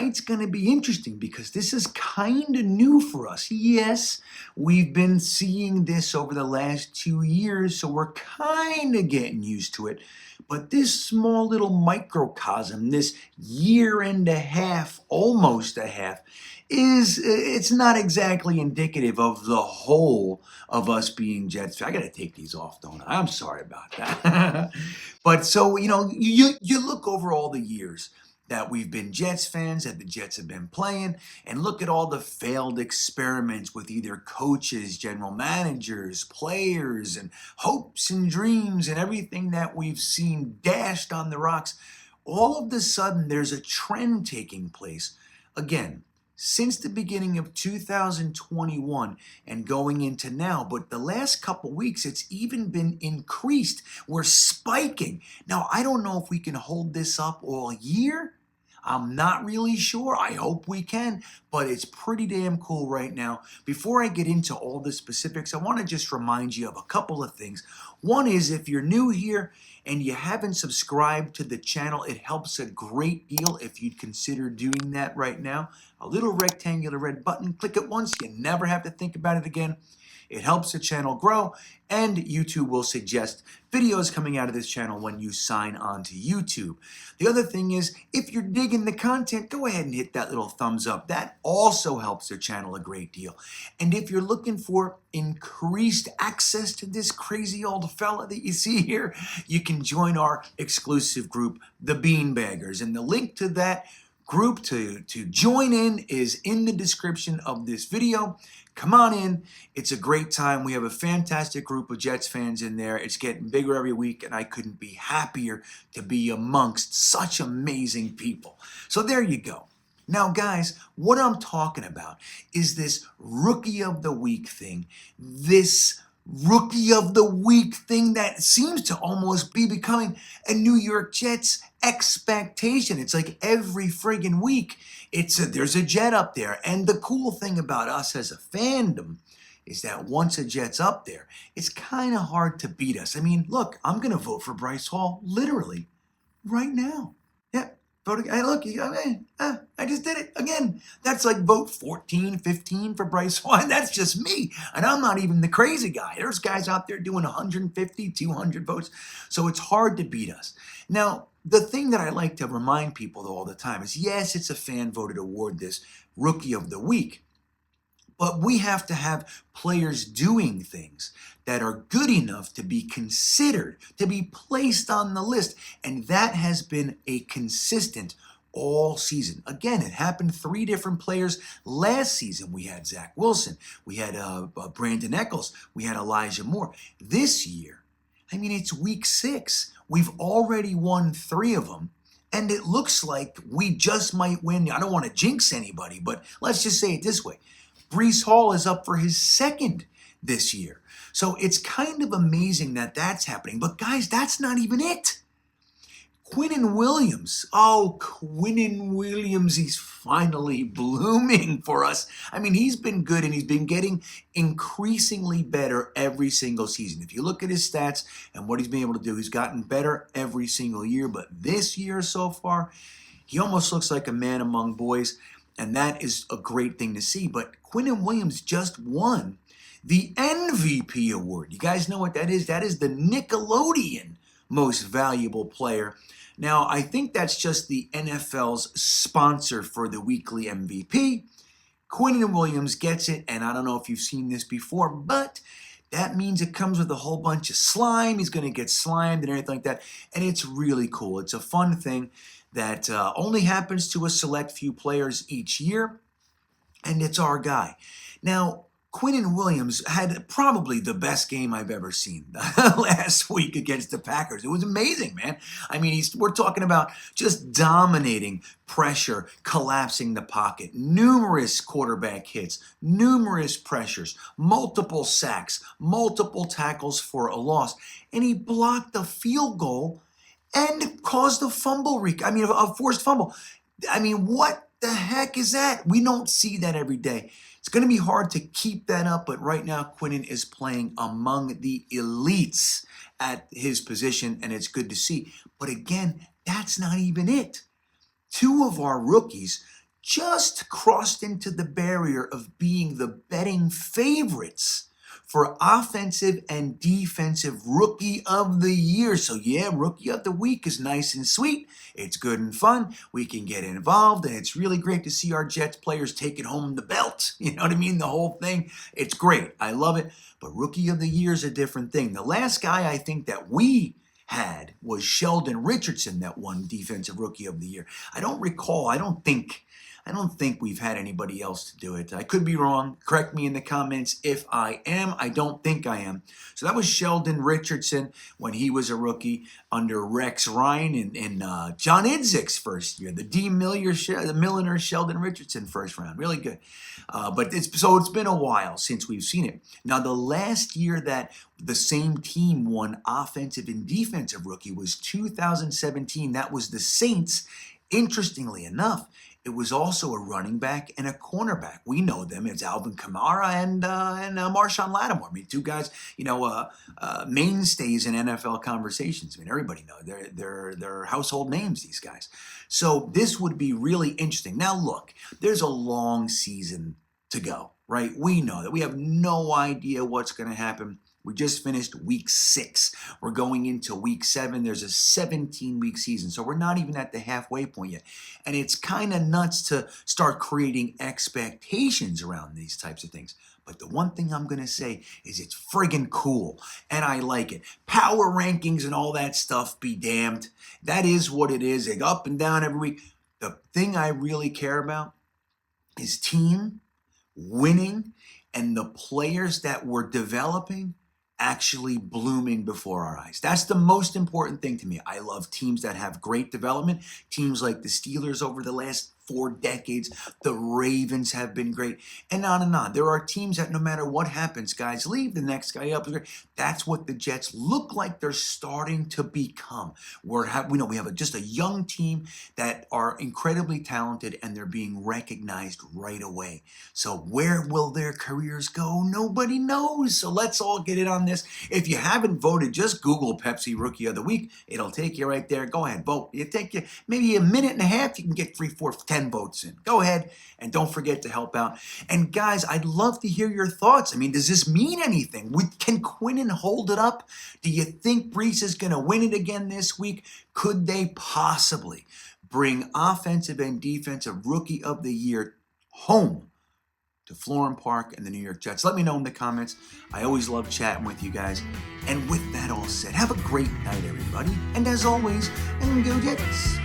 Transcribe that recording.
tonight's going to be interesting because this is kind of new for us. Yes, we've been seeing this over the last 2 years, so we're kind of getting used to it. But this small little microcosm, this year and a half, almost a half, it's not exactly indicative of the whole of us being Jets. I got to take these off, don't I? I'm sorry about that. But so, you look over all the years that we've been Jets fans, that the Jets have been playing, and look at all the failed experiments with either coaches, general managers, players, and hopes and dreams, and everything that we've seen dashed on the rocks. All of a sudden, there's a trend taking place. Again, since the beginning of 2021 and going into now, but the last couple weeks, it's even been increased. We're spiking. Now, I don't know if we can hold this up all year. I'm not really sure. I hope we can, but it's pretty damn cool right now. Before I get into all the specifics, I want to just remind you of a couple of things. One is, if you're new here and you haven't subscribed to the channel, it helps a great deal if you'd consider doing that right now. A little rectangular red button, click it once, you never have to think about it again. It helps the channel grow, and YouTube will suggest videos coming out of this channel when you sign on to YouTube. The other thing is, if you're digging the content, go ahead and hit that little thumbs up. That also helps the channel a great deal. And if you're looking for increased access to this crazy old fella that you see here, you can join our exclusive group, the Beanbaggers. And the link to that group to join in is in the description of this video. Come on in. It's a great time. We have a fantastic group of Jets fans in there. It's getting bigger every week, and I couldn't be happier to be amongst such amazing people. So there you go. Now, guys, what I'm talking about is this Rookie of the Week thing, this Rookie of the Week thing that seems to almost be becoming a New York Jets expectation. It's like every friggin' week, there's a Jet up there. And the cool thing about us as a fandom is that once a Jet's up there, it's kind of hard to beat us. I mean, look, I'm going to vote for Bryce Hall literally right now. Yeah. Hey, look, I just did it again. That's like vote 14, 15 for Bryce Hall. And that's just me. And I'm not even the crazy guy. There's guys out there doing 150, 200 votes. So it's hard to beat us. Now, the thing that I like to remind people all the time is, yes, it's a fan-voted award, this Rookie of the Week. But we have to have players doing things that are good enough to be considered, to be placed on the list. And that has been a consistent all season. Again, it happened 3 different players last season. We had Zach Wilson. We had Brandon Eccles. We had Elijah Moore. This year, I mean, it's week 6. We've already won 3 of them. And it looks like we just might win. I don't want to jinx anybody, but let's just say it this way. Bryce Hall is up for his 2nd this year. So it's kind of amazing that that's happening. But guys, that's not even it. Quinn and Williams. Oh, Quinn and Williams, he's finally blooming for us. I mean, he's been good, and he's been getting increasingly better every single season. If you look at his stats and what he's been able to do, he's gotten better every single year. But this year so far, he almost looks like a man among boys. And that is a great thing to see. But Quinn and Williams just won the MVP award. You guys know what that is? That is the Nickelodeon Most Valuable Player. Now, I think that's just the NFL's sponsor for the weekly MVP. Quinn and Williams gets it, and I don't know if you've seen this before, but that means it comes with a whole bunch of slime. He's going to get slimed and everything like that, and it's really cool. It's a fun thing that only happens to a select few players each year, and it's our guy. Now, Quinn and Williams had probably the best game I've ever seen last week against the Packers. It was amazing, man. I mean, we're talking about just dominating pressure, collapsing the pocket, numerous quarterback hits, numerous pressures, multiple sacks, multiple tackles for a loss, and he blocked a field goal and caused a forced fumble. I mean, what the heck is that? We don't see that every day. It's going to be hard to keep that up, but right now Quinnen is playing among the elites at his position, and it's good to see. But again, that's not even it. 2 of our rookies just crossed into the barrier of being the betting favorites for offensive and defensive rookie of the year. So yeah, rookie of the week is nice and sweet. It's good and fun. We can get involved, and it's really great to see our Jets players taking home the belt. You know what I mean? The whole thing. It's great. I love it. But rookie of the year is a different thing. The last guy I think that we had was Sheldon Richardson that won Defensive Rookie of the Year. I don't recall. I don't think we've had anybody else to do it. I could be wrong. Correct me in the comments if I am. I don't think I am. So that was Sheldon Richardson when he was a rookie under Rex Ryan and John Idzik's first year. The milliner Sheldon Richardson first round. Really good. But it's been a while since we've seen it. Now, the last year that the same team won offensive and defensive rookie was 2017. That was the Saints. Interestingly enough, it was also a running back and a cornerback. We know them. It's Alvin Kamara and Marshawn Lattimore. I mean, two guys, mainstays in NFL conversations. I mean, everybody knows they're household names, these guys. So this would be really interesting. Now, look, there's a long season to go, right? We know that. We have no idea what's going to happen. We just finished week 6. We're going into week 7. There's a 17-week season, so we're not even at the halfway point yet. And it's kind of nuts to start creating expectations around these types of things. But the one thing I'm going to say is it's friggin' cool, and I like it. Power rankings and all that stuff be damned. That is what it is. They go up and down every week. The thing I really care about is team, winning, and the players that we're developing actually blooming before our eyes. That's the most important thing to me. I love teams that have great development. Teams like the Steelers over the last 4 decades. The Ravens have been great. And on and on. There are teams that no matter what happens, guys, leave the next guy up. That's what the Jets look like they're starting to become. We have just a young team that are incredibly talented, and they're being recognized right away. So where will their careers go? Nobody knows. So let's all get in on this. If you haven't voted, just Google Pepsi Rookie of the Week. It'll take you right there. Go ahead, vote. It'll take you maybe a minute and a half. You can get 3, 4, 10 votes in. Go ahead, and don't forget to help out. And guys, I'd love to hear your thoughts. I mean, does this mean anything? Can Quinn hold it up? Do you think Brees is going to win it again this week? Could they possibly bring offensive and defensive rookie of the year home to Florham Park and the New York Jets? Let me know in the comments. I always love chatting with you guys. And with that all said, have a great night, everybody. And as always, go Jets.